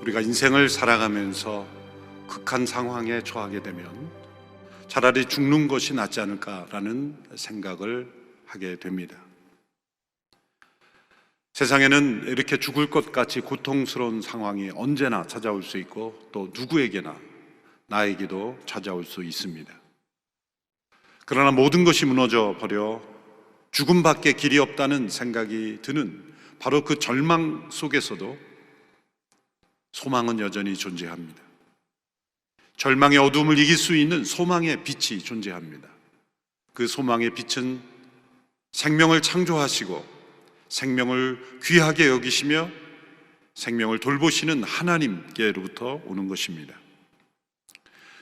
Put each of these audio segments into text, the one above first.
우리가 인생을 살아가면서 극한 상황에 처하게 되면 차라리 죽는 것이 낫지 않을까라는 생각을 하게 됩니다. 세상에는 이렇게 죽을 것 같이 고통스러운 상황이 언제나 찾아올 수 있고 또 누구에게나 나에게도 찾아올 수 있습니다. 그러나 모든 것이 무너져 버려 죽음밖에 길이 없다는 생각이 드는 바로 그 절망 속에서도 소망은 여전히 존재합니다. 절망의 어둠을 이길 수 있는 소망의 빛이 존재합니다. 그 소망의 빛은 생명을 창조하시고 생명을 귀하게 여기시며 생명을 돌보시는 하나님께로부터 오는 것입니다.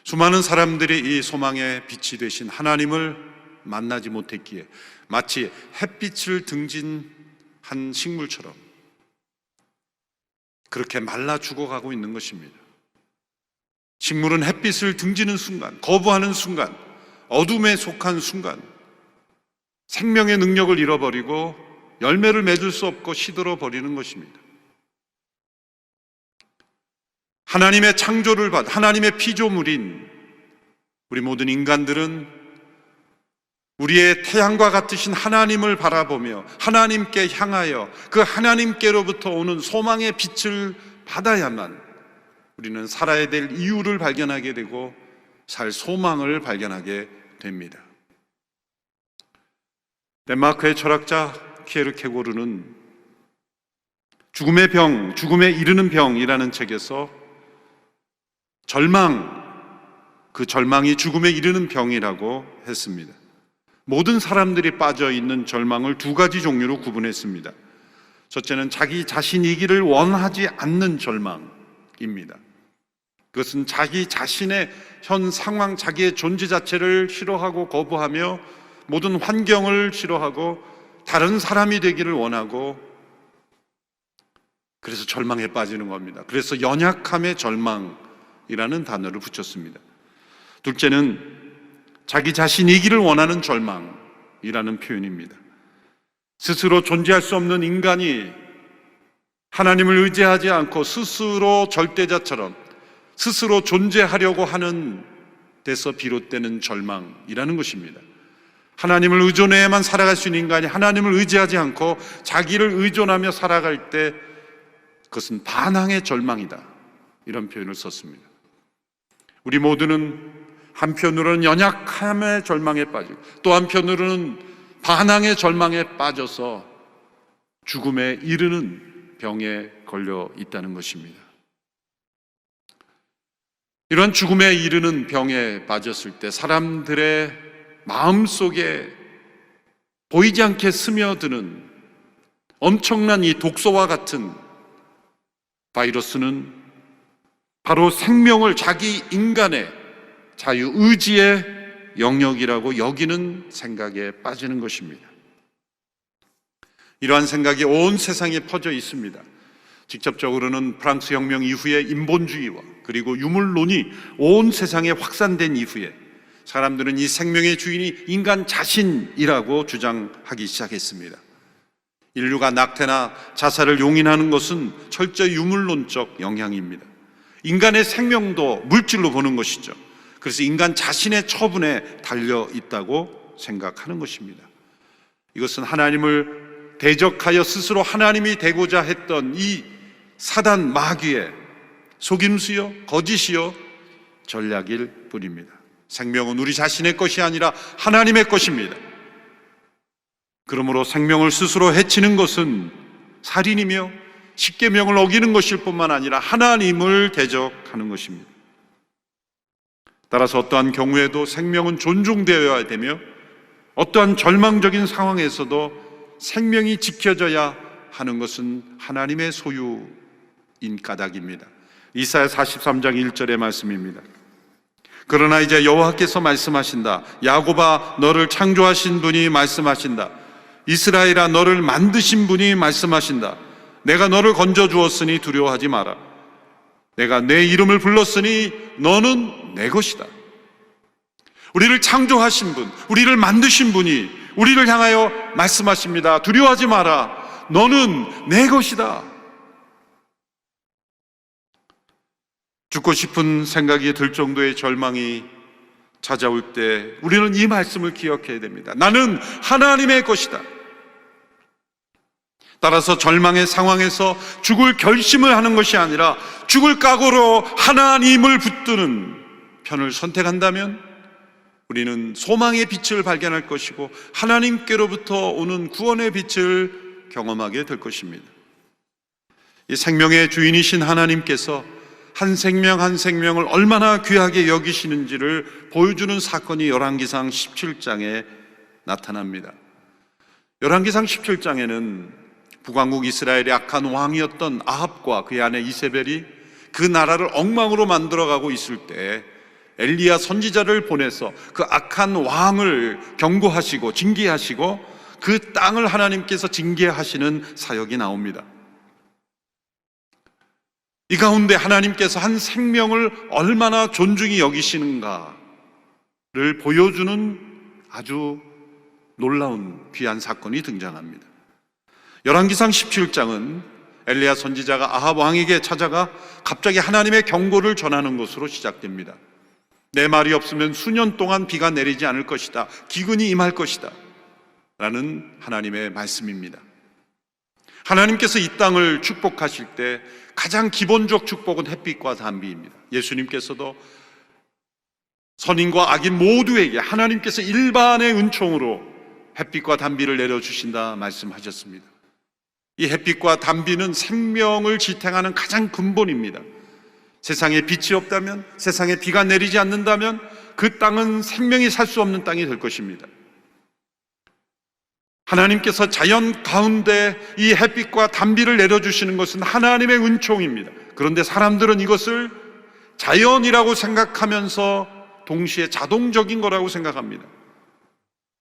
수많은 사람들이 이 소망의 빛이 되신 하나님을 만나지 못했기에 마치 햇빛을 등진한 식물처럼 그렇게 말라 죽어가고 있는 것입니다. 식물은 햇빛을 등지는 순간, 거부하는 순간, 어둠에 속한 순간 생명의 능력을 잃어버리고 열매를 맺을 수 없고 시들어 버리는 것입니다. 하나님의 창조를 받, 하나님의 피조물인 우리 모든 인간들은 우리의 태양과 같으신 하나님을 바라보며 하나님께 향하여 그 하나님께로부터 오는 소망의 빛을 받아야만 우리는 살아야 될 이유를 발견하게 되고 살 소망을 발견하게 됩니다. 덴마크의 철학자 키에르케고르는 죽음의 병, 죽음에 이르는 병이라는 책에서 그 절망이 죽음에 이르는 병이라고 했습니다. 모든 사람들이 빠져 있는 절망을 두 가지 종류로 구분했습니다. 첫째는 자기 자신이기를 원하지 않는 절망입니다. 그것은 자기 자신의 현 상황, 자기의 존재 자체를 싫어하고 거부하며 모든 환경을 싫어하고 다른 사람이 되기를 원하고 그래서 절망에 빠지는 겁니다. 그래서 연약함의 절망이라는 단어를 붙였습니다. 둘째는 자기 자신이기를 원하는 절망이라는 표현입니다. 스스로 존재할 수 없는 인간이 하나님을 의지하지 않고 스스로 절대자처럼 스스로 존재하려고 하는 데서 비롯되는 절망이라는 것입니다. 하나님을 의존해야만 살아갈 수 있는 인간이 하나님을 의지하지 않고 자기를 의존하며 살아갈 때 그것은 반항의 절망이다, 이런 표현을 썼습니다. 우리 모두는 한편으로는 연약함의 절망에 빠지고 또 한편으로는 반항의 절망에 빠져서 죽음에 이르는 병에 걸려 있다는 것입니다. 이런 죽음에 이르는 병에 빠졌을 때 사람들의 마음속에 보이지 않게 스며드는 엄청난 이 독소와 같은 바이러스는 바로 생명을 자기 인간의 자유의지의 영역이라고 여기는 생각에 빠지는 것입니다. 이러한 생각이 온 세상에 퍼져 있습니다. 직접적으로는 프랑스 혁명 이후에 인본주의와 그리고 유물론이 온 세상에 확산된 이후에 사람들은 이 생명의 주인이 인간 자신이라고 주장하기 시작했습니다. 인류가 낙태나 자살을 용인하는 것은 철저히 유물론적 영향입니다. 인간의 생명도 물질로 보는 것이죠. 그래서 인간 자신의 처분에 달려 있다고 생각하는 것입니다. 이것은 하나님을 대적하여 스스로 하나님이 되고자 했던 이 사단 마귀의 속임수요, 거짓이요, 전략일 뿐입니다. 생명은 우리 자신의 것이 아니라 하나님의 것입니다. 그러므로 생명을 스스로 해치는 것은 살인이며 십계명을 어기는 것일 뿐만 아니라 하나님을 대적하는 것입니다. 따라서 어떠한 경우에도 생명은 존중되어야 되며 어떠한 절망적인 상황에서도 생명이 지켜져야 하는 것은 하나님의 소유인 까닭입니다. 이사야 43장 1절의 말씀입니다. 그러나 이제 여호와께서 말씀하신다. 야곱아, 너를 창조하신 분이 말씀하신다. 이스라엘아, 너를 만드신 분이 말씀하신다. 내가 너를 건져 주었으니 두려워하지 마라. 내가 내 이름을 불렀으니 너는 내 것이다. 우리를 창조하신 분, 우리를 만드신 분이 우리를 향하여 말씀하십니다. 두려워하지 마라. 너는 내 것이다. 죽고 싶은 생각이 들 정도의 절망이 찾아올 때 우리는 이 말씀을 기억해야 됩니다. 나는 하나님의 것이다. 따라서 절망의 상황에서 죽을 결심을 하는 것이 아니라 죽을 각오로 하나님을 붙드는 편을 선택한다면 우리는 소망의 빛을 발견할 것이고 하나님께로부터 오는 구원의 빛을 경험하게 될 것입니다. 이 생명의 주인이신 하나님께서 한 생명 한 생명을 얼마나 귀하게 여기시는지를 보여주는 사건이 열왕기상 17장에 나타납니다. 열왕기상 17장에는 북왕국 이스라엘의 악한 왕이었던 아합과 그의 아내 이세벨이 그 나라를 엉망으로 만들어가고 있을 때 엘리야 선지자를 보내서 그 악한 왕을 경고하시고 징계하시고 그 땅을 하나님께서 징계하시는 사역이 나옵니다. 이 가운데 하나님께서 한 생명을 얼마나 존중히 여기시는가를 보여주는 아주 놀라운 귀한 사건이 등장합니다. 열왕기상 17장은 엘리야 선지자가 아합 왕에게 찾아가 갑자기 하나님의 경고를 전하는 것으로 시작됩니다. 내 말이 없으면 수년 동안 비가 내리지 않을 것이다. 기근이 임할 것이다. 라는 하나님의 말씀입니다. 하나님께서 이 땅을 축복하실 때 가장 기본적 축복은 햇빛과 단비입니다. 예수님께서도 선인과 악인 모두에게 하나님께서 일반의 은총으로 햇빛과 단비를 내려주신다 말씀하셨습니다. 이 햇빛과 단비는 생명을 지탱하는 가장 근본입니다. 세상에 빛이 없다면, 세상에 비가 내리지 않는다면 그 땅은 생명이 살 수 없는 땅이 될 것입니다. 하나님께서 자연 가운데 이 햇빛과 단비를 내려주시는 것은 하나님의 은총입니다. 그런데 사람들은 이것을 자연이라고 생각하면서 동시에 자동적인 거라고 생각합니다.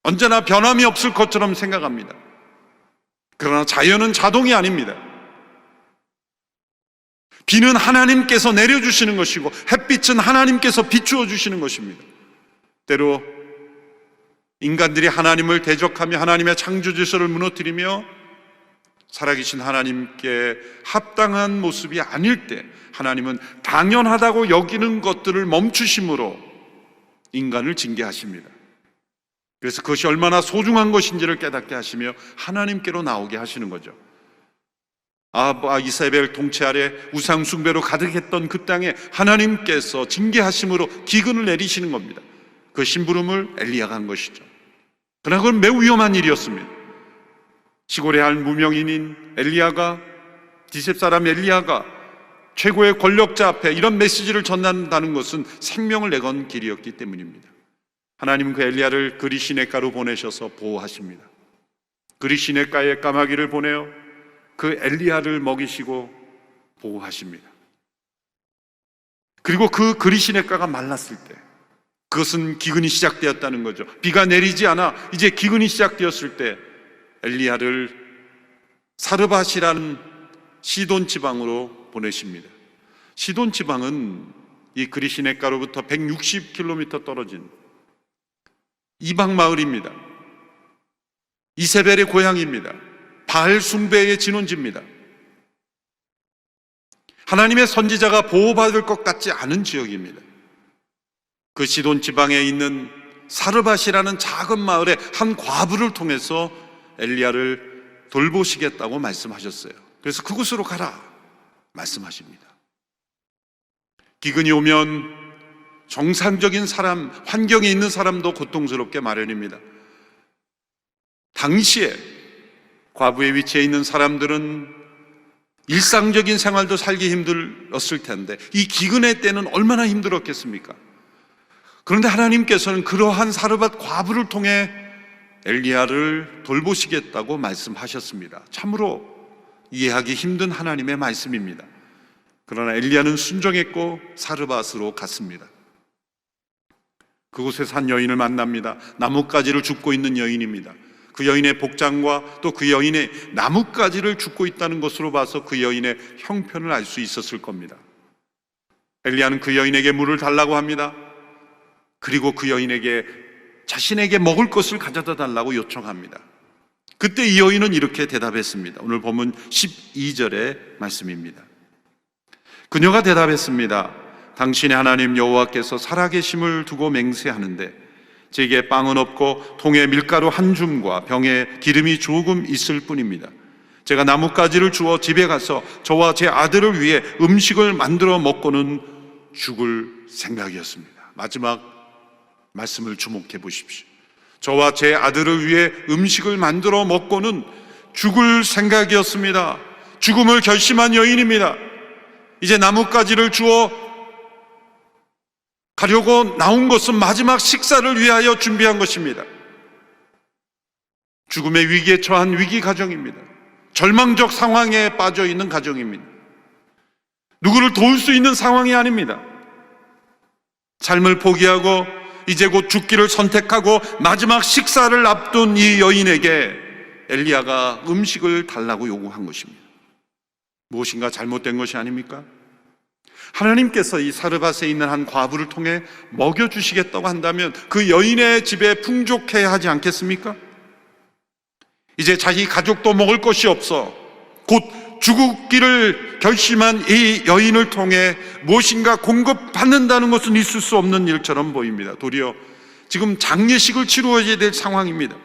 언제나 변함이 없을 것처럼 생각합니다. 그러나 자연은 자동이 아닙니다. 비는 하나님께서 내려주시는 것이고 햇빛은 하나님께서 비추어 주시는 것입니다. 때로 인간들이 하나님을 대적하며 하나님의 창조 질서를 무너뜨리며 살아계신 하나님께 합당한 모습이 아닐 때 하나님은 당연하다고 여기는 것들을 멈추심으로 인간을 징계하십니다. 그래서 그것이 얼마나 소중한 것인지를 깨닫게 하시며 하나님께로 나오게 하시는 거죠. 아합과 이세벨 통치 아래 우상 숭배로 가득했던 그 땅에 하나님께서 징계하심으로 기근을 내리시는 겁니다. 그 심부름을 엘리야가 한 것이죠. 그러나 그건 매우 위험한 일이었습니다. 시골의 한 무명인인 엘리야가, 디셉 사람 엘리야가 최고의 권력자 앞에 이런 메시지를 전한다는 것은 생명을 내건 길이었기 때문입니다. 하나님은 그 엘리야를 그리 시냇가로 보내셔서 보호하십니다. 그리 시냇가에 까마귀를 보내어 그 엘리야를 먹이시고 보호하십니다. 그리고 그 그리 시냇가가 말랐을 때 그것은 기근이 시작되었다는 거죠. 비가 내리지 않아 이제 기근이 시작되었을 때 엘리야를 사르밧이라는 시돈 지방으로 보내십니다. 시돈 지방은 이 그리 시냇가로부터 160km 떨어진 이방 마을입니다. 이세벨의 고향입니다. 바알 숭배의 진원지입니다. 하나님의 선지자가 보호받을 것 같지 않은 지역입니다. 그 시돈 지방에 있는 사르밧이라는 작은 마을의 한 과부를 통해서 엘리야를 돌보시겠다고 말씀하셨어요. 그래서 그곳으로 가라 말씀하십니다. 기근이 오면 정상적인 사람, 환경에 있는 사람도 고통스럽게 마련입니다. 당시에 과부의 위치에 있는 사람들은 일상적인 생활도 살기 힘들었을 텐데 이 기근의 때는 얼마나 힘들었겠습니까? 그런데 하나님께서는 그러한 사르밧 과부를 통해 엘리야를 돌보시겠다고 말씀하셨습니다. 참으로 이해하기 힘든 하나님의 말씀입니다. 그러나 엘리야는 순종했고 사르밧으로 갔습니다. 그곳에서 한 여인을 만납니다. 나뭇가지를 줍고 있는 여인입니다. 그 여인의 복장과 또 그 여인의 나뭇가지를 줍고 있다는 것으로 봐서 그 여인의 형편을 알 수 있었을 겁니다. 엘리야는 그 여인에게 물을 달라고 합니다. 그리고 그 여인에게 자신에게 먹을 것을 가져다 달라고 요청합니다. 그때 이 여인은 이렇게 대답했습니다. 오늘 본문 12절의 말씀입니다. 그녀가 대답했습니다. 당신의 하나님 여호와께서 살아계심을 두고 맹세하는데 제게 빵은 없고 통에 밀가루 한 줌과 병에 기름이 조금 있을 뿐입니다. 제가 나뭇가지를 주워 집에 가서 저와 제 아들을 위해 음식을 만들어 먹고는 죽을 생각이었습니다. 마지막 말씀을 주목해 보십시오. 저와 제 아들을 위해 음식을 만들어 먹고는 죽을 생각이었습니다. 죽음을 결심한 여인입니다. 이제 나뭇가지를 주워 가려고 나온 것은 마지막 식사를 위하여 준비한 것입니다. 죽음의 위기에 처한 위기 가정입니다. 절망적 상황에 빠져 있는 가정입니다. 누구를 도울 수 있는 상황이 아닙니다. 삶을 포기하고 이제 곧 죽기를 선택하고 마지막 식사를 앞둔 이 여인에게 엘리야가 음식을 달라고 요구한 것입니다. 무엇인가 잘못된 것이 아닙니까? 하나님께서 이 사르밧에 있는 한 과부를 통해 먹여주시겠다고 한다면 그 여인의 집에 풍족해야 하지 않겠습니까? 이제 자기 가족도 먹을 것이 없어 곧 죽기를 결심한 이 여인을 통해 무엇인가 공급받는다는 것은 있을 수 없는 일처럼 보입니다. 도리어 지금 장례식을 치루어야 될 상황입니다.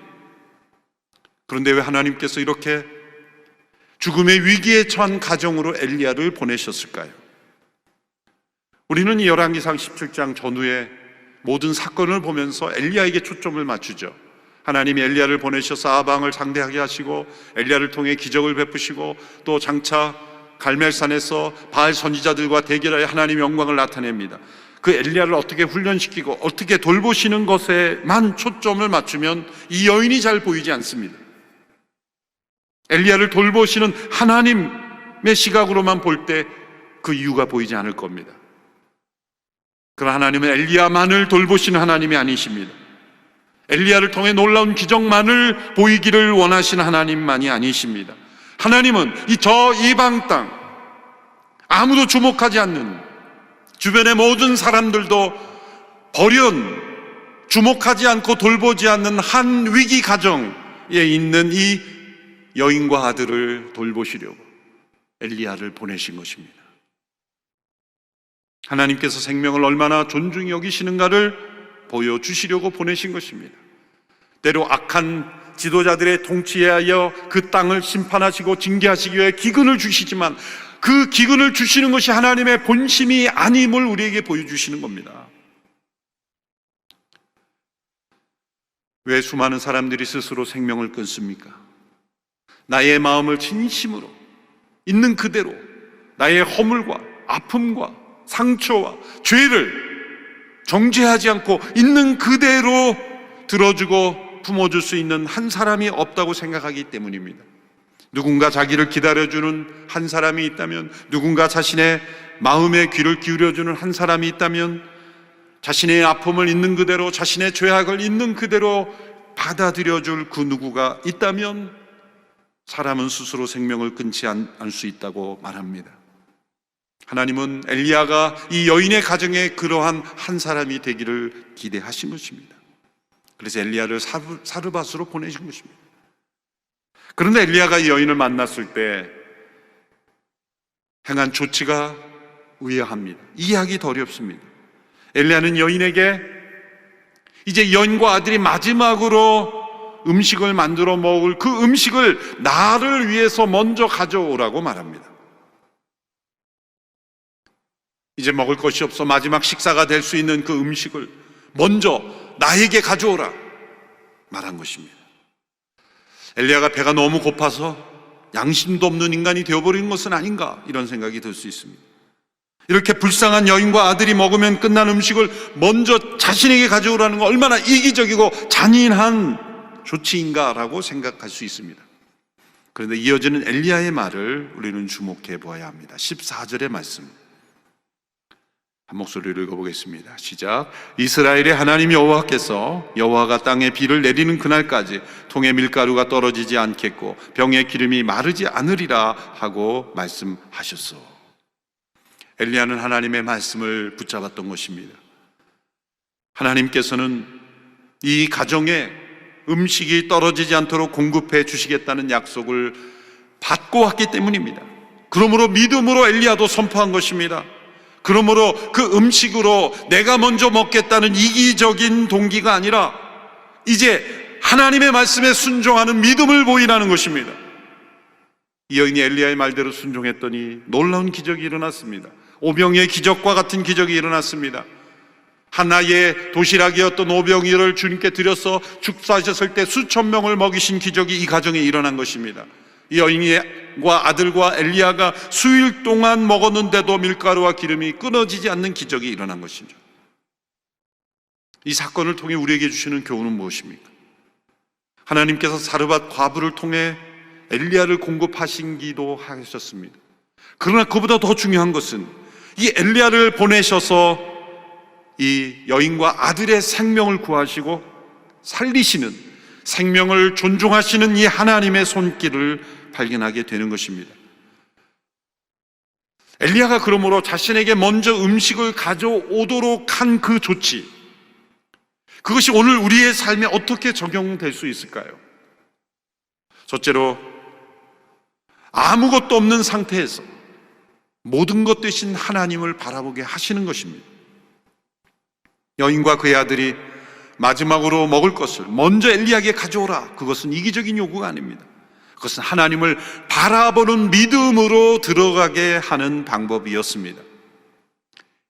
그런데 왜 하나님께서 이렇게 죽음의 위기에 처한 가정으로 엘리야를 보내셨을까요? 우리는 이 열왕기상 17장 전후의 모든 사건을 보면서 엘리야에게 초점을 맞추죠. 하나님이 엘리야를 보내셔서 아방을 상대하게 하시고 엘리야를 통해 기적을 베푸시고 또 장차 갈멜산에서 바알 선지자들과 대결하여 하나님의 영광을 나타냅니다. 그 엘리야를 어떻게 훈련시키고 어떻게 돌보시는 것에만 초점을 맞추면 이 여인이 잘 보이지 않습니다. 엘리야를 돌보시는 하나님의 시각으로만 볼 때 그 이유가 보이지 않을 겁니다. 그러나 하나님은 엘리야만을 돌보시는 하나님이 아니십니다. 엘리야를 통해 놀라운 기적만을 보이기를 원하시는 하나님만이 아니십니다. 하나님은 저 이방 땅, 아무도 주목하지 않는, 주변의 모든 사람들도 주목하지 않고 돌보지 않는 한 위기 가정에 있는 이 여인과 아들을 돌보시려고 엘리야를 보내신 것입니다. 하나님께서 생명을 얼마나 존중히 여기시는가를 보여주시려고 보내신 것입니다. 때로 악한 지도자들의 통치에 하여 그 땅을 심판하시고 징계하시기 위해 기근을 주시지만 그 기근을 주시는 것이 하나님의 본심이 아님을 우리에게 보여주시는 겁니다. 왜 수많은 사람들이 스스로 생명을 끊습니까? 나의 마음을 진심으로 있는 그대로 나의 허물과 아픔과 상처와 죄를 정죄하지 않고 있는 그대로 들어주고 품어줄 수 있는 한 사람이 없다고 생각하기 때문입니다. 누군가 자기를 기다려주는 한 사람이 있다면, 누군가 자신의 마음에 귀를 기울여주는 한 사람이 있다면, 자신의 아픔을 있는 그대로, 자신의 죄악을 있는 그대로 받아들여줄 그 누구가 있다면 사람은 스스로 생명을 끊지 않을 수 있다고 말합니다. 하나님은 엘리야가 이 여인의 가정에 그러한 한 사람이 되기를 기대하신 것입니다. 그래서 엘리야를 사르밧으로 보내신 것입니다. 그런데 엘리야가 이 여인을 만났을 때 행한 조치가 의아합니다. 이해하기 더 어렵습니다. 엘리야는 여인에게 이제 여인과 아들이 마지막으로 음식을 만들어 먹을 그 음식을 나를 위해서 먼저 가져오라고 말합니다. 이제 먹을 것이 없어 마지막 식사가 될 수 있는 그 음식을 먼저 나에게 가져오라 말한 것입니다. 엘리야가 배가 너무 고파서 양심도 없는 인간이 되어버린 것은 아닌가, 이런 생각이 들 수 있습니다. 이렇게 불쌍한 여인과 아들이 먹으면 끝난 음식을 먼저 자신에게 가져오라는 건 얼마나 이기적이고 잔인한 조치인가라고 생각할 수 있습니다. 그런데 이어지는 엘리야의 말을 우리는 주목해 보아야 합니다. 14절의 말씀 한 목소리로 읽어보겠습니다. 시작. 이스라엘의 하나님 여호와께서 여호와가 땅에 비를 내리는 그날까지 통에 밀가루가 떨어지지 않겠고 병에 기름이 마르지 않으리라 하고 말씀하셨소. 엘리야는 하나님의 말씀을 붙잡았던 것입니다. 하나님께서는 이 가정에 음식이 떨어지지 않도록 공급해 주시겠다는 약속을 받고 왔기 때문입니다. 그러므로 믿음으로 엘리야도 선포한 것입니다. 그러므로 그 음식으로 내가 먼저 먹겠다는 이기적인 동기가 아니라 이제 하나님의 말씀에 순종하는 믿음을 보이라는 것입니다. 이 여인이 엘리야의 말대로 순종했더니 놀라운 기적이 일어났습니다. 오병이의 기적과 같은 기적이 일어났습니다. 하나의 도시락이었던 오병이를 주님께 드려서 축사하셨을 때 수천 명을 먹이신 기적이 이 가정에 일어난 것입니다. 이 여인과 아들과 엘리야가 수일 동안 먹었는데도 밀가루와 기름이 끊어지지 않는 기적이 일어난 것이죠. 이 사건을 통해 우리에게 주시는 교훈은 무엇입니까? 하나님께서 사르밧 과부를 통해 엘리야를 공급하신기도 하셨습니다. 그러나 그보다 더 중요한 것은 이 엘리야를 보내셔서 이 여인과 아들의 생명을 구하시고 살리시는, 생명을 존중하시는 이 하나님의 손길을 발견하게 되는 것입니다. 엘리야가 그러므로 자신에게 먼저 음식을 가져오도록 한 그 조치, 그것이 오늘 우리의 삶에 어떻게 적용될 수 있을까요? 첫째로, 아무것도 없는 상태에서 모든 것 대신 하나님을 바라보게 하시는 것입니다. 여인과 그의 아들이 마지막으로 먹을 것을 먼저 엘리야에게 가져오라, 그것은 이기적인 요구가 아닙니다. 그것은 하나님을 바라보는 믿음으로 들어가게 하는 방법이었습니다.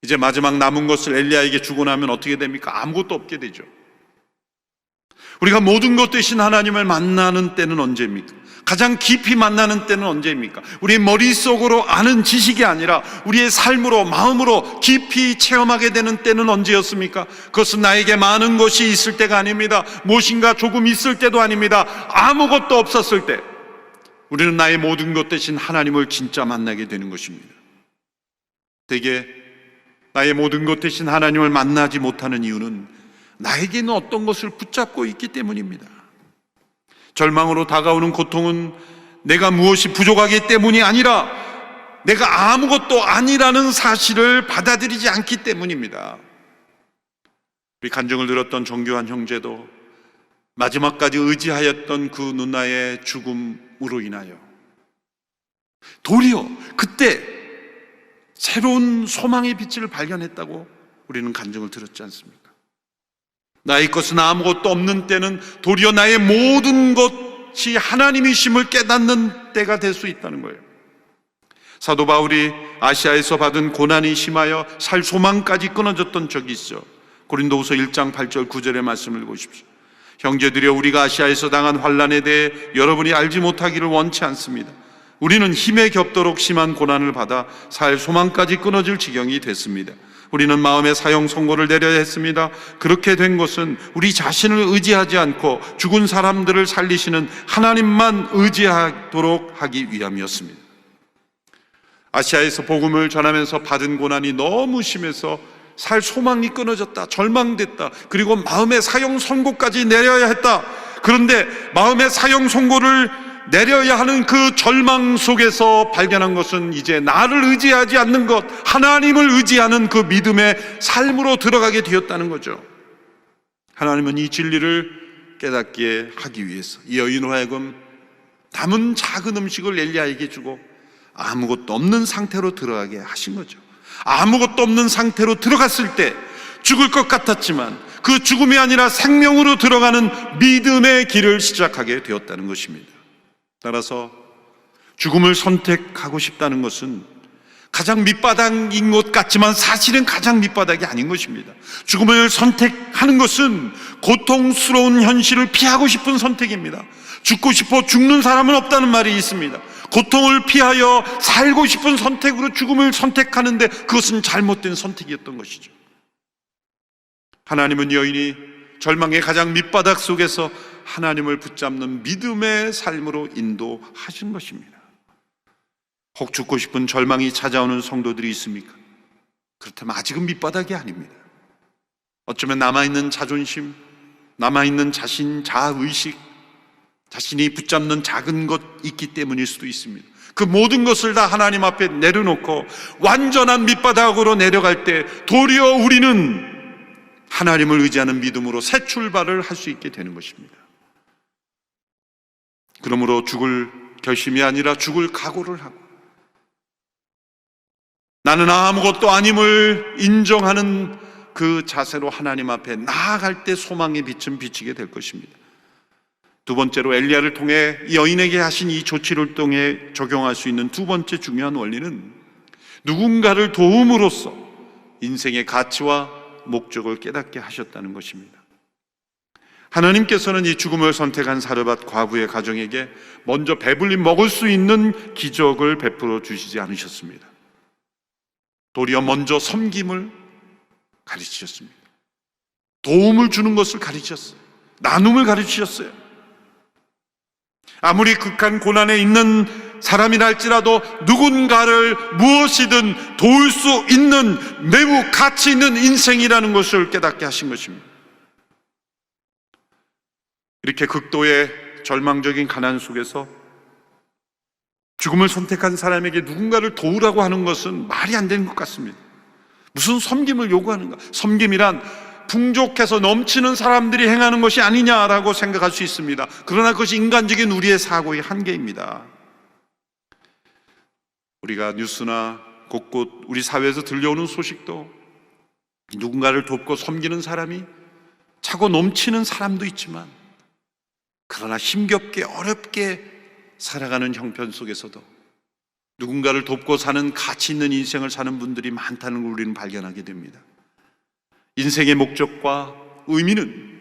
이제 마지막 남은 것을 엘리야에게 주고 나면 어떻게 됩니까? 아무것도 없게 되죠. 우리가 모든 것 대신 하나님을 만나는 때는 언제입니까? 가장 깊이 만나는 때는 언제입니까? 우리의 머릿속으로 아는 지식이 아니라 우리의 삶으로, 마음으로 깊이 체험하게 되는 때는 언제였습니까? 그것은 나에게 많은 것이 있을 때가 아닙니다. 무엇인가 조금 있을 때도 아닙니다. 아무것도 없었을 때 우리는 나의 모든 것 대신 하나님을 진짜 만나게 되는 것입니다. 대개 나의 모든 것 대신 하나님을 만나지 못하는 이유는 나에게는 어떤 것을 붙잡고 있기 때문입니다. 절망으로 다가오는 고통은 내가 무엇이 부족하기 때문이 아니라 내가 아무것도 아니라는 사실을 받아들이지 않기 때문입니다. 우리 간증을 들었던 정교한 형제도 마지막까지 의지하였던 그 누나의 죽음으로 인하여 도리어 그때 새로운 소망의 빛을 발견했다고 우리는 간증을 들었지 않습니까? 나의 것은 아무것도 없는 때는 도리어 나의 모든 것이 하나님이심을 깨닫는 때가 될 수 있다는 거예요. 사도 바울이 아시아에서 받은 고난이 심하여 살 소망까지 끊어졌던 적이 있죠. 고린도후서 1장 8절 9절의 말씀을 보십시오. 형제들이여, 우리가 아시아에서 당한 환난에 대해 여러분이 알지 못하기를 원치 않습니다. 우리는 힘에 겹도록 심한 고난을 받아 살 소망까지 끊어질 지경이 됐습니다. 우리는 마음의 사형 선고를 내려야 했습니다. 그렇게 된 것은 우리 자신을 의지하지 않고 죽은 사람들을 살리시는 하나님만 의지하도록 하기 위함이었습니다. 아시아에서 복음을 전하면서 받은 고난이 너무 심해서 살 소망이 끊어졌다, 절망됐다, 그리고 마음의 사형 선고까지 내려야 했다. 그런데 마음의 사형 선고를 내려야 하는 그 절망 속에서 발견한 것은 이제 나를 의지하지 않는 것, 하나님을 의지하는 그 믿음의 삶으로 들어가게 되었다는 거죠. 하나님은 이 진리를 깨닫게 하기 위해서 이 여인으로 하여금 남은 작은 음식을 엘리야에게 주고 아무것도 없는 상태로 들어가게 하신 거죠. 아무것도 없는 상태로 들어갔을 때 죽을 것 같았지만 그 죽음이 아니라 생명으로 들어가는 믿음의 길을 시작하게 되었다는 것입니다. 따라서 죽음을 선택하고 싶다는 것은 가장 밑바닥인 것 같지만 사실은 가장 밑바닥이 아닌 것입니다. 죽음을 선택하는 것은 고통스러운 현실을 피하고 싶은 선택입니다. 죽고 싶어 죽는 사람은 없다는 말이 있습니다. 고통을 피하여 살고 싶은 선택으로 죽음을 선택하는데 그것은 잘못된 선택이었던 것이죠. 하나님은 여인이 절망의 가장 밑바닥 속에서 하나님을 붙잡는 믿음의 삶으로 인도하신 것입니다. 혹 죽고 싶은 절망이 찾아오는 성도들이 있습니까? 그렇다면 아직은 밑바닥이 아닙니다. 어쩌면 남아있는 자존심, 남아있는 자신, 자아의식, 자신이 붙잡는 작은 것 있기 때문일 수도 있습니다. 그 모든 것을 다 하나님 앞에 내려놓고 완전한 밑바닥으로 내려갈 때 도리어 우리는 하나님을 의지하는 믿음으로 새 출발을 할 수 있게 되는 것입니다. 그러므로 죽을 결심이 아니라 죽을 각오를 하고 나는 아무것도 아님을 인정하는 그 자세로 하나님 앞에 나아갈 때 소망의 빛은 비치게 될 것입니다. 두 번째로 엘리야를 통해 여인에게 하신 이 조치를 통해 적용할 수 있는 두 번째 중요한 원리는 누군가를 도움으로써 인생의 가치와 목적을 깨닫게 하셨다는 것입니다. 하나님께서는 이 죽음을 선택한 사르밧 과부의 가정에게 먼저 배불리 먹을 수 있는 기적을 베풀어 주시지 않으셨습니다. 도리어 먼저 섬김을 가르치셨습니다. 도움을 주는 것을 가르치셨어요. 나눔을 가르치셨어요. 아무리 극한 고난에 있는 사람이라 할지라도 누군가를 무엇이든 도울 수 있는 매우 가치 있는 인생이라는 것을 깨닫게 하신 것입니다. 이렇게 극도의 절망적인 가난 속에서 죽음을 선택한 사람에게 누군가를 도우라고 하는 것은 말이 안 되는 것 같습니다. 무슨 섬김을 요구하는가? 섬김이란 풍족해서 넘치는 사람들이 행하는 것이 아니냐라고 생각할 수 있습니다. 그러나 그것이 인간적인 우리의 사고의 한계입니다. 우리가 뉴스나 곳곳 우리 사회에서 들려오는 소식도 누군가를 돕고 섬기는 사람이 차고 넘치는 사람도 있지만, 그러나 힘겹게 어렵게 살아가는 형편 속에서도 누군가를 돕고 사는 가치 있는 인생을 사는 분들이 많다는 걸 우리는 발견하게 됩니다. 인생의 목적과 의미는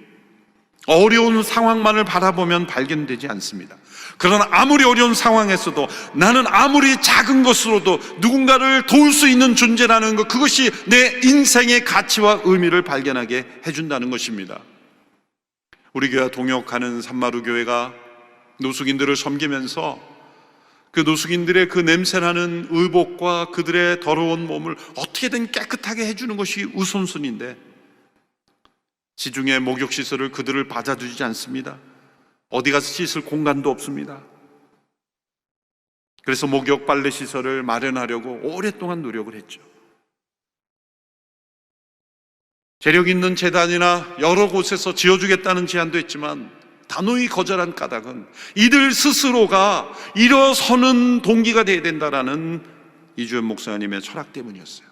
어려운 상황만을 바라보면 발견되지 않습니다. 그러나 아무리 어려운 상황에서도 나는 아무리 작은 것으로도 누군가를 도울 수 있는 존재라는 것, 그것이 내 인생의 가치와 의미를 발견하게 해준다는 것입니다. 우리 교회와 동역하는 산마루 교회가 노숙인들을 섬기면서 그 노숙인들의 그 냄새나는 의복과 그들의 더러운 몸을 어떻게든 깨끗하게 해주는 것이 우선순위인데, 시중에 목욕시설을 그들을 받아주지 않습니다. 어디 가서 씻을 공간도 없습니다. 그래서 목욕 빨래 시설을 마련하려고 오랫동안 노력을 했죠. 재력 있는 재단이나 여러 곳에서 지어주겠다는 제안도 했지만 단호히 거절한 까닭은 이들 스스로가 일어서는 동기가 되어야 된다라는 이주연 목사님의 철학 때문이었어요.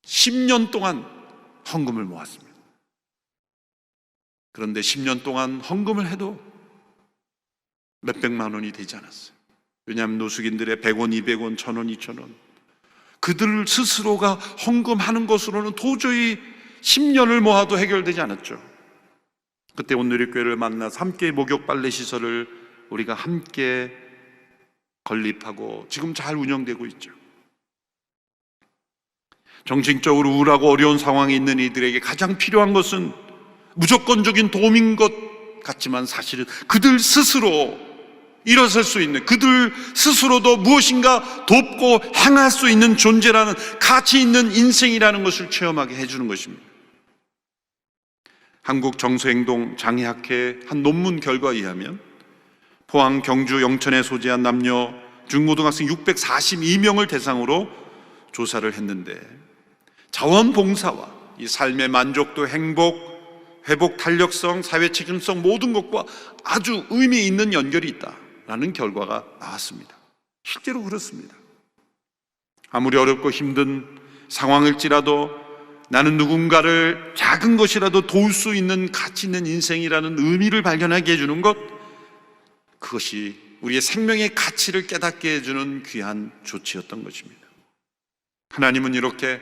10년 동안 헌금을 모았습니다. 그런데 10년 동안 헌금을 해도 몇백만 원이 되지 않았어요. 왜냐하면 노숙인들의 100원, 200원, 1000원, 2000원, 그들 스스로가 헌금하는 것으로는 도저히 10년을 모아도 해결되지 않았죠. 그때 온누리교회를 만나서 함께 목욕 빨래 시설을 우리가 함께 건립하고 지금 잘 운영되고 있죠. 정신적으로 우울하고 어려운 상황에 있는 이들에게 가장 필요한 것은 무조건적인 도움인 것 같지만 사실은 그들 스스로 일어설 수 있는, 그들 스스로도 무엇인가 돕고 행할 수 있는 존재라는, 가치 있는 인생이라는 것을 체험하게 해주는 것입니다. 한국 정서행동 장애학회 한 논문 결과에 의하면 포항, 경주, 영천에 소재한 남녀 중고등학생 642명을 대상으로 조사를 했는데, 자원봉사와 이 삶의 만족도, 행복, 회복 탄력성, 사회 책임성 모든 것과 아주 의미 있는 연결이 있다라는 결과가 나왔습니다. 실제로 그렇습니다. 아무리 어렵고 힘든 상황일지라도 나는 누군가를 작은 것이라도 도울 수 있는 가치 있는 인생이라는 의미를 발견하게 해주는 것, 그것이 우리의 생명의 가치를 깨닫게 해주는 귀한 조치였던 것입니다. 하나님은 이렇게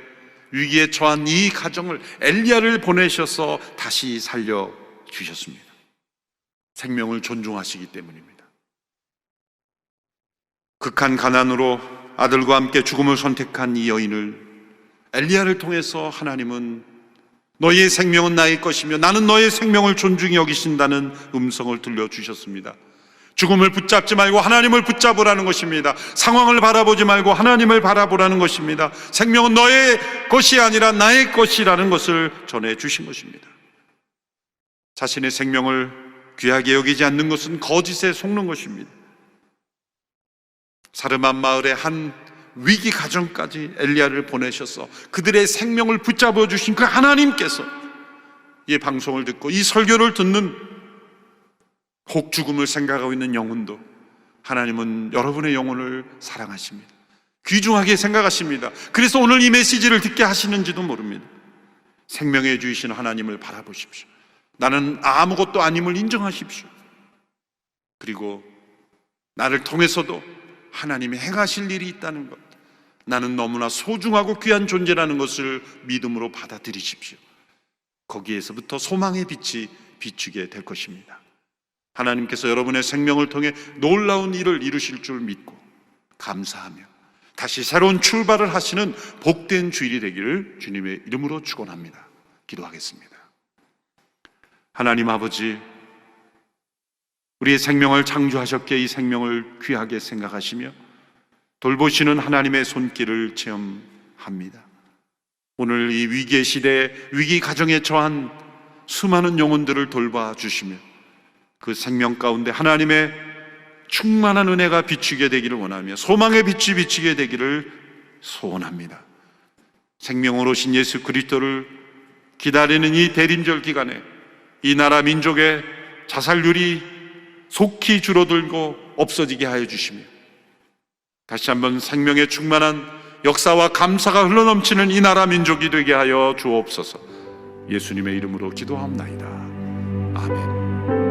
위기에 처한 이 가정을 엘리야를 보내셔서 다시 살려주셨습니다. 생명을 존중하시기 때문입니다. 극한 가난으로 아들과 함께 죽음을 선택한 이 여인을 엘리야를 통해서 하나님은 너희의 생명은 나의 것이며 나는 너의 생명을 존중히 여기신다는 음성을 들려주셨습니다. 죽음을 붙잡지 말고 하나님을 붙잡으라는 것입니다. 상황을 바라보지 말고 하나님을 바라보라는 것입니다. 생명은 너의 것이 아니라 나의 것이라는 것을 전해주신 것입니다. 자신의 생명을 귀하게 여기지 않는 것은 거짓에 속는 것입니다. 사르밧 마을의 한 위기 가정까지 엘리야를 보내셔서 그들의 생명을 붙잡아 주신 그 하나님께서 이 방송을 듣고 이 설교를 듣는 혹 죽음을 생각하고 있는 영혼도 하나님은 여러분의 영혼을 사랑하십니다. 귀중하게 생각하십니다. 그래서 오늘 이 메시지를 듣게 하시는지도 모릅니다. 생명의 주이신 하나님을 바라보십시오. 나는 아무것도 아님을 인정하십시오. 그리고 나를 통해서도 하나님이 행하실 일이 있다는 것, 나는 너무나 소중하고 귀한 존재라는 것을 믿음으로 받아들이십시오. 거기에서부터 소망의 빛이 비추게 될 것입니다. 하나님께서 여러분의 생명을 통해 놀라운 일을 이루실 줄 믿고 감사하며 다시 새로운 출발을 하시는 복된 주일이 되기를 주님의 이름으로 축원합니다. 기도하겠습니다. 하나님 아버지, 우리의 생명을 창조하셨기에 이 생명을 귀하게 생각하시며 돌보시는 하나님의 손길을 체험합니다. 오늘 이 위기의 시대에 위기 가정에 처한 수많은 영혼들을 돌봐주시며 그 생명 가운데 하나님의 충만한 은혜가 비추게 되기를 원하며 소망의 빛이 비추게 되기를 소원합니다. 생명으로 오신 예수 그리스도를 기다리는 이 대림절 기간에 이 나라 민족의 자살률이 속히 줄어들고 없어지게 하여 주시며 다시 한번 생명의 충만한 역사와 감사가 흘러넘치는 이 나라 민족이 되게 하여 주옵소서. 예수님의 이름으로 기도하옵나이다. 아멘.